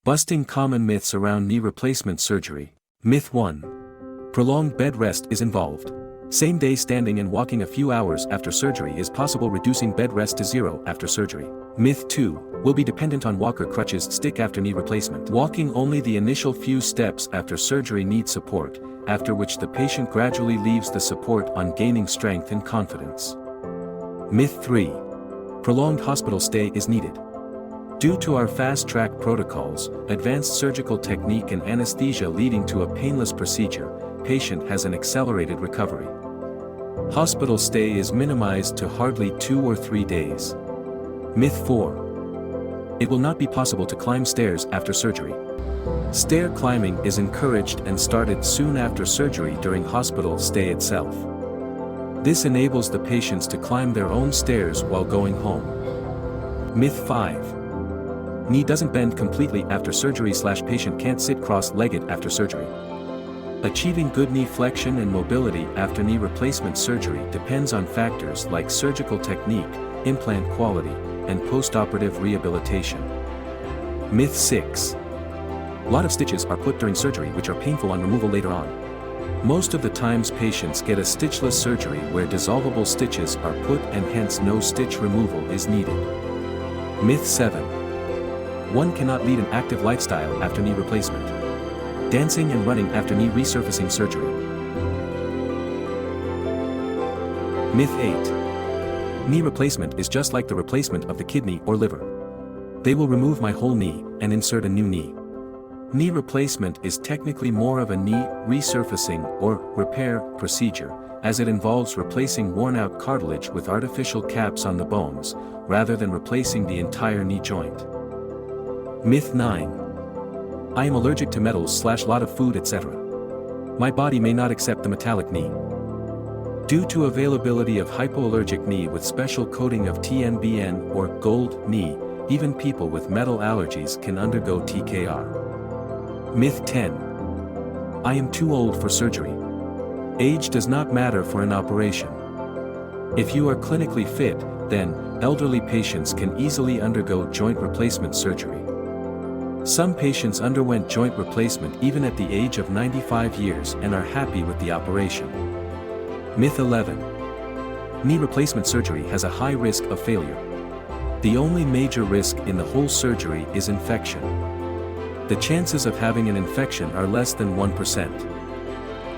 Busting common myths around knee replacement surgery. Myth 1. Prolonged bed rest is involved. Same-day standing and walking a few hours after surgery is possible, reducing bed rest to 0 after surgery. Myth 2. Will be dependent on walker crutches stick after knee replacement. Walking only the initial few steps after surgery needs support, after which the patient gradually leaves the support on, gaining strength and confidence. Myth 3. Prolonged hospital stay is needed. Due to our fast-track protocols, advanced surgical technique and anesthesia leading to a painless procedure, patient has an accelerated recovery. Hospital stay is minimized to hardly 2 or 3 days. Myth 4. It will not be possible to climb stairs after surgery. Stair climbing is encouraged and started soon after surgery during hospital stay itself. This enables the patients to climb their own stairs while going home. Myth 5. Knee doesn't bend completely after surgery/patient can't sit cross-legged after surgery. Achieving good knee flexion and mobility after knee replacement surgery depends on factors like surgical technique, implant quality, and post-operative rehabilitation. Myth 6. A lot of stitches are put during surgery which are painful on removal later on. Most of the times patients get a stitchless surgery where dissolvable stitches are put and hence no stitch removal is needed. Myth 7. One cannot lead an active lifestyle after knee replacement. Dancing and running after knee resurfacing surgery. Myth 8. Knee replacement is just like the replacement of the kidney or liver. They will remove my whole knee and insert a new knee. Knee replacement is technically more of a knee resurfacing or repair procedure, as it involves replacing worn-out cartilage with artificial caps on the bones, rather than replacing the entire knee joint. Myth 9. I am allergic to metals/lot of food, etc. My body may not accept the metallic knee. Due to availability of hypoallergic knee with special coating of TNBN or gold knee, even people with metal allergies can undergo TKR. Myth 10. I am too old for surgery. Age does not matter for an operation. If you are clinically fit, then elderly patients can easily undergo joint replacement surgery. Some patients underwent joint replacement even at the age of 95 years and are happy with the operation. Myth 11. Knee replacement surgery has a high risk of failure. The only major risk in the whole surgery is infection. The chances of having an infection are less than 1%.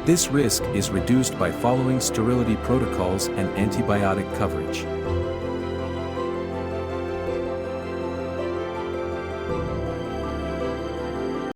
This risk is reduced by following sterility protocols and antibiotic coverage.